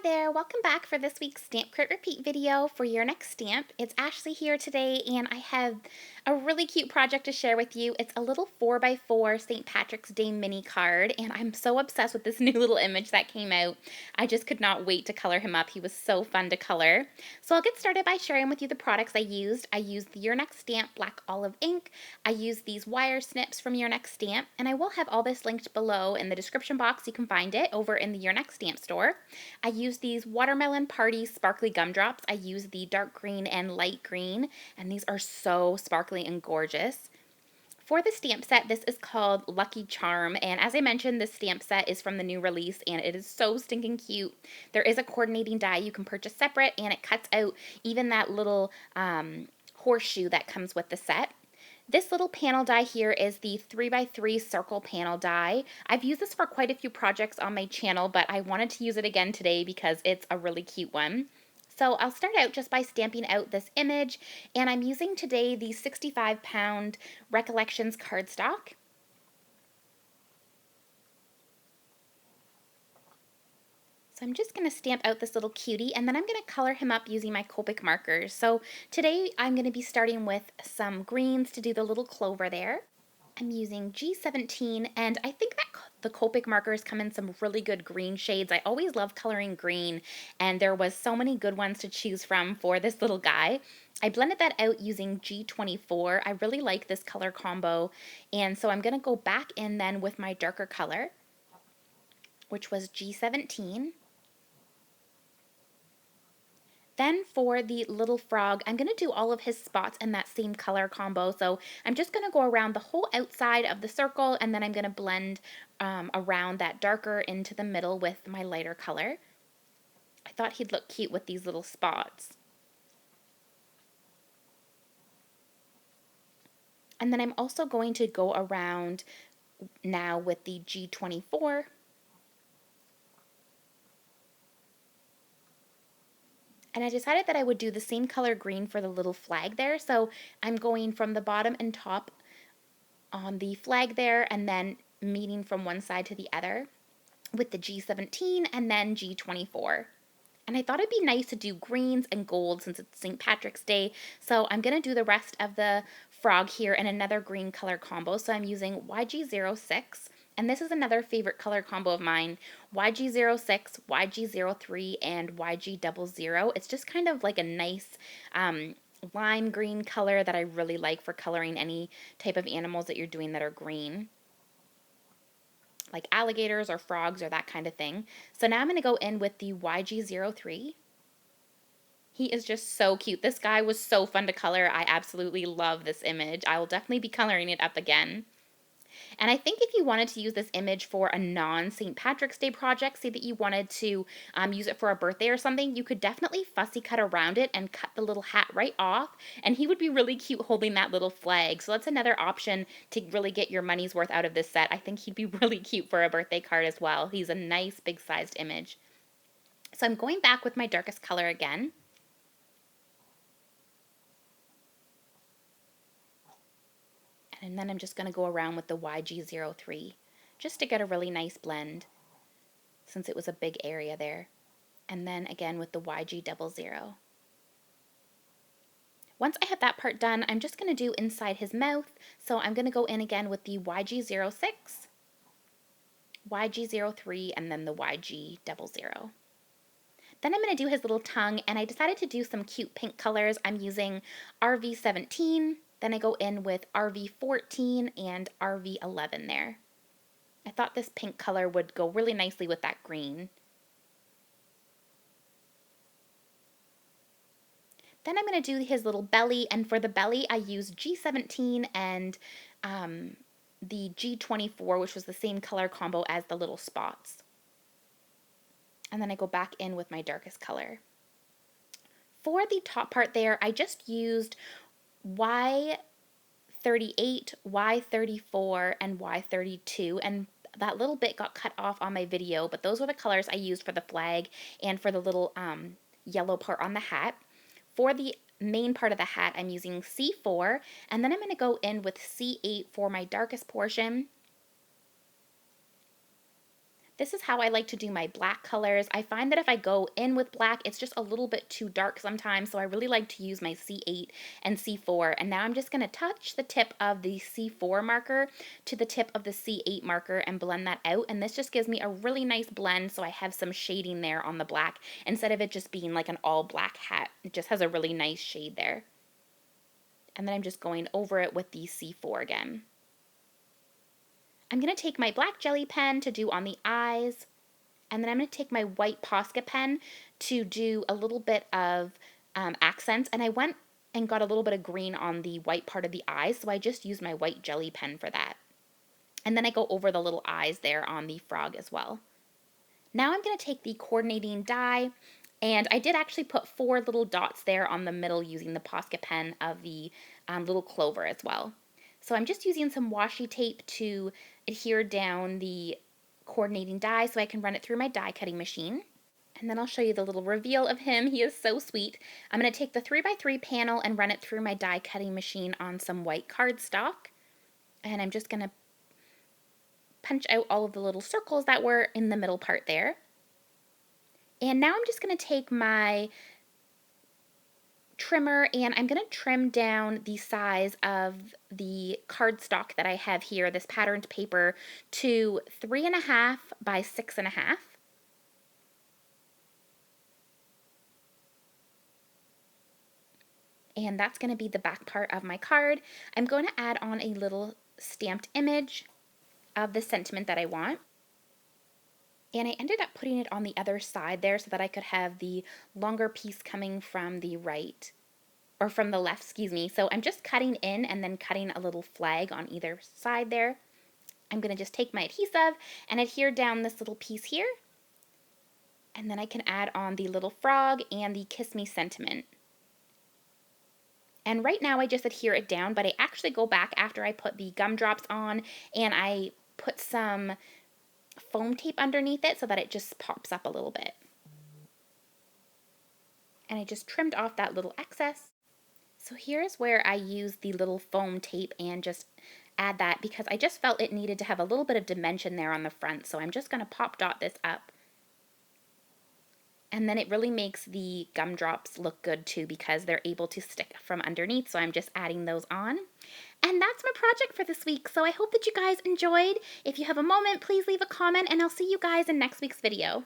there, welcome back for this week's Stamp Crit Repeat video for your next stamp. It's Ashley here today and I have a really cute project to share with you. It's a little 4x4 St. Patrick's Day mini card and I'm so obsessed with this new little image that came out. I just could not wait to color him up. He was so fun to color. So I'll get started by sharing with you the products I used. I used the Your Next Stamp Black Olive ink. I used these wire snips from Your Next Stamp and I will have all this linked below in the description box. You can find it over in the Your Next Stamp store. I use these Watermelon Party sparkly gumdrops. I use the dark green and light green, and these are so sparkly and gorgeous. For the stamp set, this is called Lucky Charm, and as I mentioned, this stamp set is from the new release, and it is so stinking cute. There is a coordinating die you can purchase separate, and it cuts out even that little horseshoe that comes with the set. This little panel die here is the 3x3 circle panel die. I've used this for quite a few projects on my channel, but I wanted to use it again today because it's a really cute one. So I'll start out just by stamping out this image, and I'm using today the 65-pound Recollections cardstock. So I'm just going to stamp out this little cutie, and then I'm going to color him up using my Copic markers. So today I'm going to be starting with some greens to do the little clover there. I'm using G17, and I think that the Copic markers come in some really good green shades. I always love coloring green, and there was so many good ones to choose from for this little guy. I blended that out using G24. I really like this color combo, and so I'm going to go back in then with my darker color, which was G17. Then for the little frog, I'm going to do all of his spots in that same color combo. So I'm just going to go around the whole outside of the circle, and then I'm going to blend around that darker into the middle with my lighter color. I thought he'd look cute with these little spots. And then I'm also going to go around now with the G24. And I decided that I would do the same color green for the little flag there. So I'm going from the bottom and top on the flag there and then meeting from one side to the other with the G17 and then G24. And I thought it'd be nice to do greens and gold since it's St. Patrick's Day. So I'm going to do the rest of the frog here in another green color combo. So I'm using YG06. And this is another favorite color combo of mine, YG06, YG03, and YG00. It's just kind of like a nice lime green color that I really like for coloring any type of animals that you're doing that are green, like alligators or frogs or that kind of thing. So now I'm going to go in with the YG03. He is just so cute. This guy was so fun to color. I absolutely love this image. I will definitely be coloring it up again. And I think if you wanted to use this image for a non-St. Patrick's Day project, say that you wanted to use it for a birthday or something, you could definitely fussy cut around it and cut the little hat right off, and he would be really cute holding that little flag. So that's another option to really get your money's worth out of this set. I think he'd be really cute for a birthday card as well. He's a nice big-sized image. So I'm going back with my darkest color again. And then I'm just going to go around with the YG03 just to get a really nice blend since it was a big area there. And then again with the YG00. Once I have that part done, I'm just going to do inside his mouth. So I'm going to go in again with the YG06, YG03, and then the YG00. Then I'm going to do his little tongue, and I decided to do some cute pink colors. I'm using RV17, then I go in with RV14 and RV11 there. I thought this pink color would go really nicely with that green. Then I'm going to do his little belly, and for the belly I used G17 and the G24, which was the same color combo as the little spots. And then I go back in with my darkest color. For the top part there, I just used Y38, Y34, and Y32, and that little bit got cut off on my video, but those were the colors I used for the flag and for the little yellow part on the hat. For the main part of the hat, I'm using C4, and then I'm going to go in with C8 for my darkest portion. This is how I like to do my black colors. I find that if I go in with black, it's just a little bit too dark sometimes, so I really like to use my C8 and C4. And now I'm just going to touch the tip of the C4 marker to the tip of the C8 marker and blend that out. And this just gives me a really nice blend, so I have some shading there on the black instead of it just being like an all black hat. It just has a really nice shade there. And then I'm just going over it with the C4 again. I'm going to take my black jelly pen to do on the eyes, and then I'm going to take my white Posca pen to do a little bit of accents, and I went and got a little bit of green on the white part of the eyes, so I just used my white jelly pen for that. And then I go over the little eyes there on the frog as well. Now I'm going to take the coordinating die, and I did actually put 4 little dots there on the middle using the Posca pen of the little clover as well. So I'm just using some washi tape to adhere down the coordinating die so I can run it through my die cutting machine. And then I'll show you the little reveal of him. He is so sweet. I'm going to take the 3x3 panel and run it through my die cutting machine on some white cardstock. And I'm just going to punch out all of the little circles that were in the middle part there. And now I'm just going to take my trimmer and I'm going to trim down the size of the cardstock that I have here, this patterned paper, to 3.5 by 6.5. And that's going to be the back part of my card. I'm going to add on a little stamped image of the sentiment that I want. And I ended up putting it on the other side there so that I could have the longer piece coming from the right, or from the left, excuse me. So I'm just cutting in and then cutting a little flag on either side there. I'm going to just take my adhesive and adhere down this little piece here. And then I can add on the little frog and the Kiss Me sentiment. And right now I just adhere it down, but I actually go back after I put the gumdrops on and I put some foam tape underneath it so that it just pops up a little bit. And I just trimmed off that little excess. So here's where I use the little foam tape and just add that because I just felt it needed to have a little bit of dimension there on the front. So I'm just going to pop dot this up. And then it really makes the gumdrops look good too because they're able to stick from underneath. So I'm just adding those on. And that's my project for this week. So I hope that you guys enjoyed. If you have a moment, please leave a comment and I'll see you guys in next week's video.